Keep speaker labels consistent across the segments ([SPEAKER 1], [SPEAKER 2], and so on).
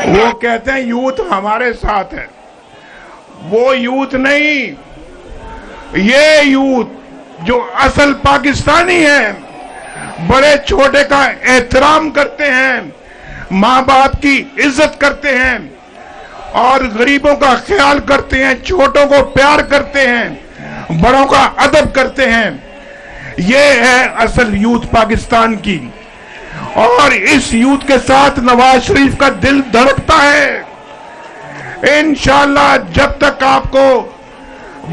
[SPEAKER 1] वो कहते हैं यूथ हमारे साथ है, वो यूथ नहीं, ये यूथ जो असल पाकिस्तानी है, बड़े छोटे का एहतराम करते हैं, माँ बाप की इज्जत करते हैं और गरीबों का ख्याल करते हैं, छोटों को प्यार करते हैं, बड़ों का अदब करते हैं। ये है असल यूथ पाकिस्तान की। और इस यूथ के साथ नवाज शरीफ का दिल धड़कता है। इंशाअल्लाह जब तक आपको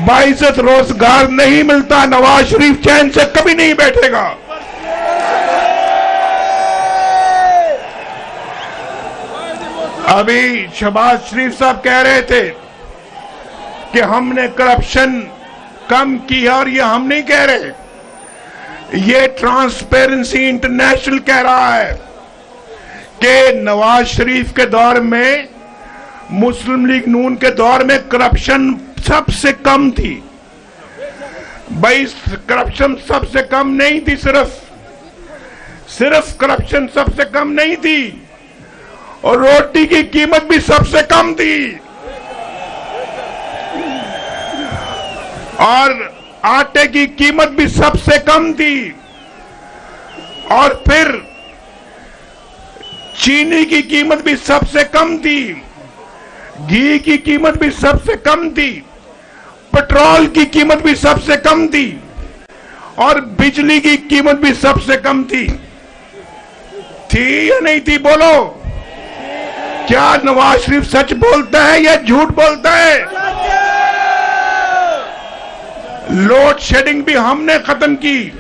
[SPEAKER 1] बाइज्जत रोजगार नहीं मिलता, नवाज शरीफ चैन से कभी नहीं बैठेगा। अभी शहबाज शरीफ साहब कह रहे थे कि हमने करप्शन कम की है, और ये हम नहीं कह रहे, ये ट्रांसपेरेंसी इंटरनेशनल कह रहा है कि नवाज शरीफ के दौर में, मुस्लिम लीग नून के दौर में करप्शन सबसे कम थी। भाई करप्शन सबसे कम नहीं थी, सिर्फ करप्शन सबसे कम नहीं थी, और रोटी की कीमत भी सबसे कम थी, और आटे की कीमत भी सबसे कम थी, और फिर चीनी की कीमत भी सबसे कम थी, घी की कीमत भी सबसे कम थी, पेट्रोल की कीमत भी सबसे कम थी, और बिजली की कीमत भी सबसे कम थी या नहीं थी? बोलो, क्या नवाज शरीफ सच बोलता है या झूठ बोलता है? लोड शेडिंग भी हमने खत्म की,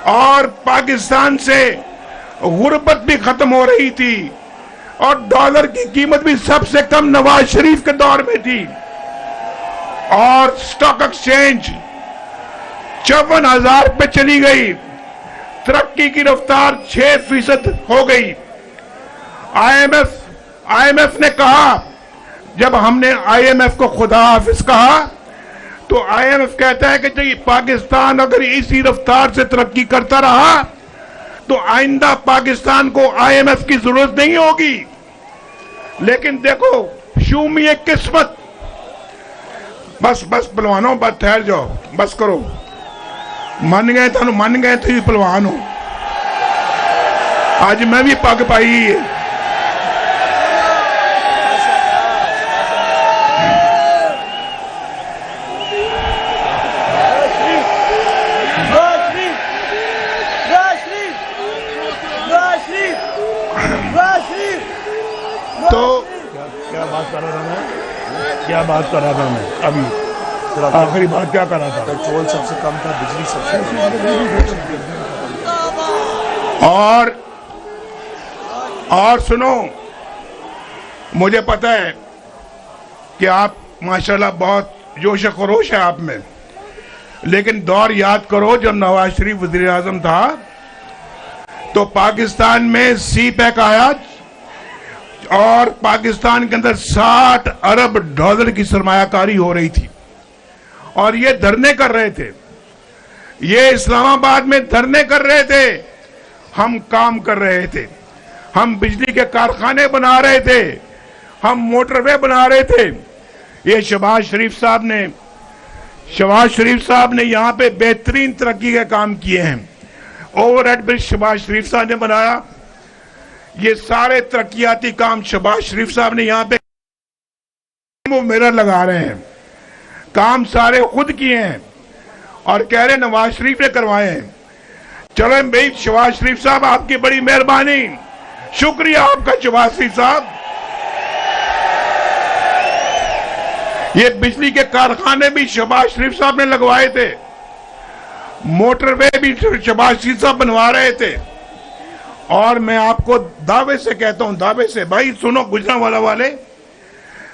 [SPEAKER 1] और पाकिस्तान से गुर्बत भी खत्म हो रही थी, और डॉलर की कीमत भी सबसे कम नवाज शरीफ के दौर में थी, और स्टॉक एक्सचेंज 54,000 पे चली गई, तरक्की की रफ्तार 6% हो गई। आईएमएफ ने कहा, जब हमने आईएमएफ को खुदा हाफिज कहा, तो आईएमएफ कहता है कि पाकिस्तान अगर इसी रफ्तार से तरक्की करता रहा तो आइंदा पाकिस्तान को आईएमएफ की जरूरत नहीं होगी। लेकिन देखो, शूमी एक किस्मत। बस पहलवानों, बस ठहर जाओ, बस करो, मन गए तो ही पहलवान हो। आज मैं भी पग पाई है। तो क्या बात कर रहा था मैं अभी? आखिरी बात क्या कर रहा था?
[SPEAKER 2] पेट्रोल सबसे कम था, बिजली सबसे
[SPEAKER 1] और सुनो, मुझे पता है कि आप माशाल्लाह बहुत जोश खरोश है आप में, लेकिन दौर याद करो जब नवाज शरीफ वजीर आजम था तो पाकिस्तान में सी पैक आया और पाकिस्तान के अंदर 60 अरब डॉलर की सरमायाकारी हो रही थी, और ये धरने कर रहे थे, ये इस्लामाबाद में धरने कर रहे थे, हम काम कर रहे थे, हम बिजली के कारखाने बना रहे थे, हम मोटरवे बना रहे थे। ये शहबाज शरीफ साहब ने यहाँ पे बेहतरीन तरक्की के काम किए हैं। ओवरहेड ब्रिज शहबाज शरीफ साहब ने बनाया, ये सारे तरक्याती काम शहबाज शरीफ साहब ने यहाँ पे, वो मिरर लगा रहे हैं, काम सारे खुद किए हैं और कह रहे नवाज शरीफ ने करवाए हैं। चलो भाई शहबाज शरीफ साहब, आपकी बड़ी मेहरबानी, शुक्रिया आपका शहबाज शरीफ साहब। ये बिजली के कारखाने भी शहबाज शरीफ साहब ने लगवाए थे, मोटरवे भी शहबाज शरीफ साहब बनवा रहे थे। और मैं आपको दावे से कहता हूं, दावे से, भाई सुनो गुजरांवाला वाले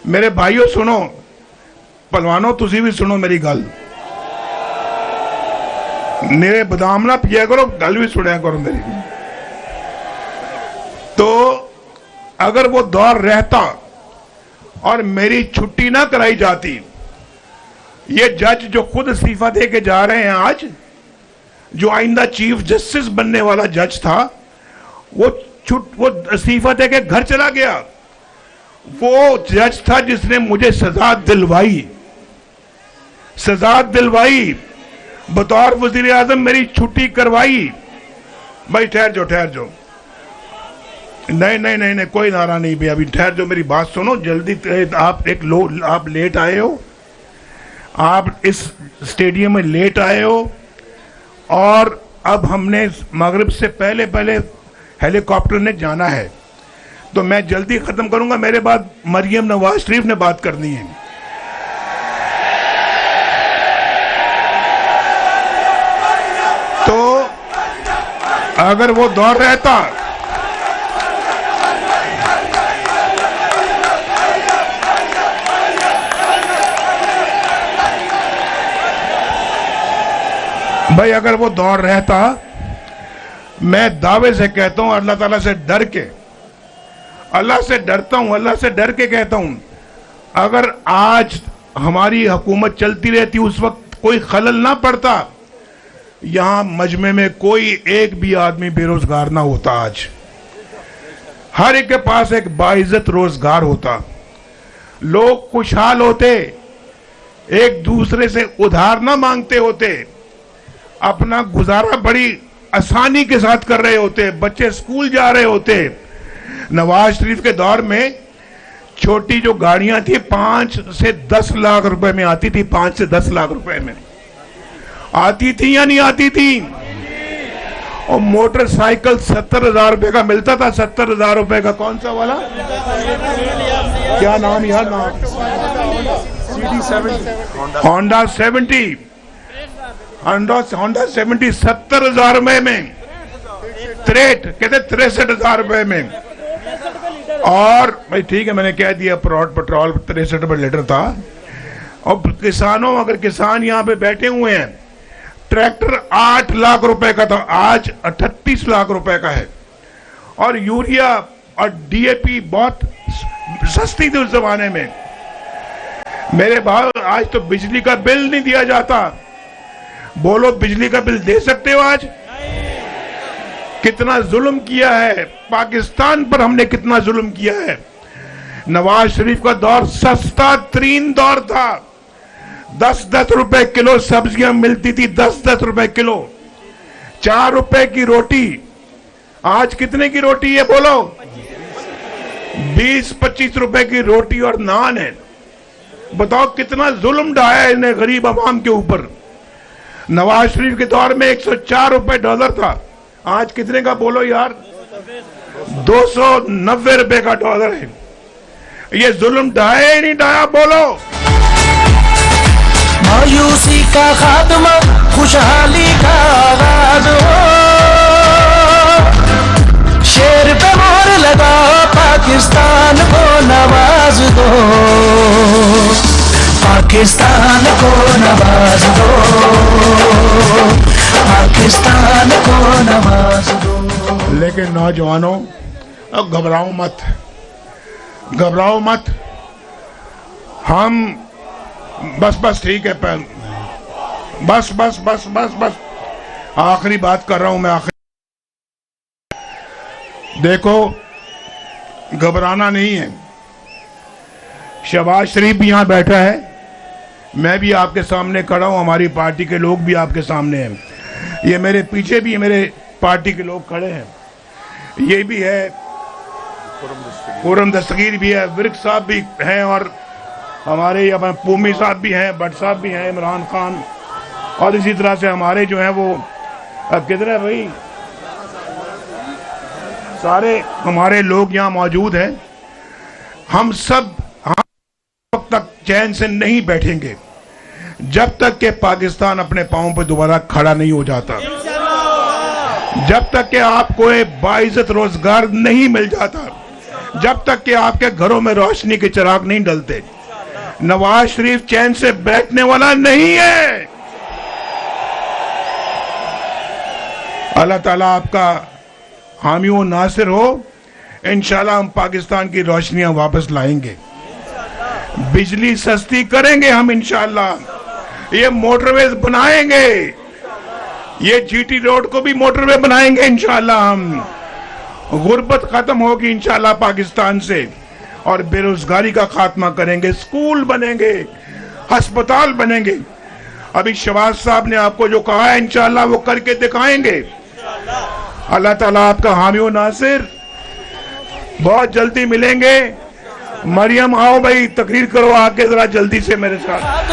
[SPEAKER 1] मेरे भाइयों, सुनो पहलवानों, तुसी भी सुनो मेरी गल, मेरे बदाम ना पिया करो, गल भी सुनिया करो मेरी। तो अगर वो दौर रहता और मेरी छुट्टी ना कराई जाती, ये जज जो खुद इस्तीफा दे के जा रहे हैं आज, जो आइंदा चीफ जस्टिस बनने वाला जज था, वो इस्तीफा दे के घर चला गया। वो जज था जिसने मुझे सजा दिलवाई, बतौर वजीर आजम मेरी छुट्टी करवाई। भाई ठहर जाओ, नहीं, कोई नारा नहीं भैया, अभी ठहर जाओ, मेरी बात सुनो जल्दी। आप लेट आए हो, आप इस स्टेडियम में लेट आए हो, और अब हमने मगरिब से पहले हेलीकॉप्टर ने जाना है, तो मैं जल्दी खत्म करूंगा। मेरे बाद मरियम नवाज शरीफ ने बात करनी है। तो अगर वो दौर रहता, भाई अगर वो दौर रहता, मैं दावे से कहता हूं, अल्लाह ताला से डर के, अल्लाह से डरता हूं, अल्लाह से डर के कहता हूं, अगर आज हमारी हुकूमत चलती रहती, उस वक्त कोई खलल ना पड़ता, यहां मजमे में कोई एक भी आदमी बेरोजगार ना होता। आज हर एक के पास एक बाइज्जत रोजगार होता, लोग खुशहाल होते, एक दूसरे से उधार ना मांगते होते, अपना गुजारा बड़ी आसानी के साथ कर रहे होते, बच्चे स्कूल जा रहे होते। नवाज शरीफ के दौर में छोटी जो गाड़ियां थी 5 से 10 लाख रुपए में आती थी, 5 से 10 लाख रुपए में आती थी या नहीं आती थी? और मोटरसाइकिल 70,000 रुपए का मिलता था, 70,000 रुपए का। कौन सा वाला, क्या नाम यार, नाम होंडा 70, होंडा 70 70,000 रुपए में, कहते 63,000 रुपए में। और भाई ठीक है, मैंने कह दिया, पेट्रोल 63 रुपए लीटर था। और किसानों, अगर किसान यहाँ पे बैठे हुए हैं, ट्रैक्टर 8 लाख रुपए का था, आज 38 लाख रुपए का है। और यूरिया और डीएपी बहुत सस्ती थी उस जमाने में। मेरे भाई आज तो बिजली का बिल नहीं दिया जाता। बोलो, बिजली का बिल दे सकते हो आज? कितना जुल्म किया है पाकिस्तान पर, हमने कितना जुल्म किया है। नवाज शरीफ का दौर सस्ता तरीन दौर था, 10-10 रुपए किलो सब्जियां मिलती थी, 10-10 रुपए किलो। 4 रुपए की रोटी, आज कितने की रोटी है बोलो? 20-25 रुपए की रोटी और नान है। बताओ कितना जुल्म ढाया है इन्हें गरीब आवाम के ऊपर। नवाज शरीफ के दौर में 104 रुपए डॉलर था, आज कितने का बोलो यार? 290 रुपए का डॉलर है। ये जुल्म ढाया ही नहीं ढाया, बोलो।
[SPEAKER 3] मायूसी का खात्मा, खुशहाली का आगाज हो, शेर पे मोहर लगा, पाकिस्तान को नवाज दो, पाकिस्तान को नवाज दो, पाकिस्तान को नवाज दो।
[SPEAKER 1] लेकिन नौजवानों, अब घबराओ मत, हम बस ठीक है, बस आखिरी बात कर रहा हूं मैं। देखो, घबराना नहीं है। शहबाज शरीफ भी यहां बैठा है, मैं भी आपके सामने खड़ा हूं, हमारी पार्टी के लोग भी आपके सामने हैं। ये मेरे पीछे भी मेरे पार्टी के लोग खड़े हैं, ये भी है, खुर्रम दस्तगीर भी है, विर्क साहब भी हैं, और हमारे यहाँ पूमी साहब भी हैं, भट्ट साहब भी हैं, इमरान खान, और इसी तरह से हमारे जो हैं वो किधर है भाई, सारे हमारे लोग यहाँ मौजूद हैं। हम सब वक्त तक चैन से नहीं बैठेंगे जब तक कि पाकिस्तान अपने पांवों पर दोबारा खड़ा नहीं हो जाता, जब तक कि आपको एक बाइज्जत रोजगार नहीं मिल जाता, जब तक कि आपके घरों में रोशनी के चिराग नहीं डलते। नवाज शरीफ चैन से बैठने वाला नहीं है। अल्लाह ताला आपका हामी व नासिर हो। इंशाल्लाह हम पाकिस्तान की रोशनियां वापस लाएंगे, बिजली सस्ती करेंगे हम इंशाल्लाह, ये मोटरवेज बनाएंगे, ये जीटी रोड को भी मोटरवे बनाएंगे इंशाल्लाह हम। गुर्बत खत्म होगी इंशाल्लाह पाकिस्तान से, और बेरोजगारी का खात्मा करेंगे, स्कूल बनेंगे, अस्पताल बनेंगे। अभी शहबाज साहब ने आपको जो कहा है इंशाअल्लाह वो करके दिखाएंगे। अल्लाह ताला आपका हामी व नासिर। बहुत जल्दी मिलेंगे। मरियम आओ भाई, तकरीर करो आके जरा जल्दी से मेरे साथ।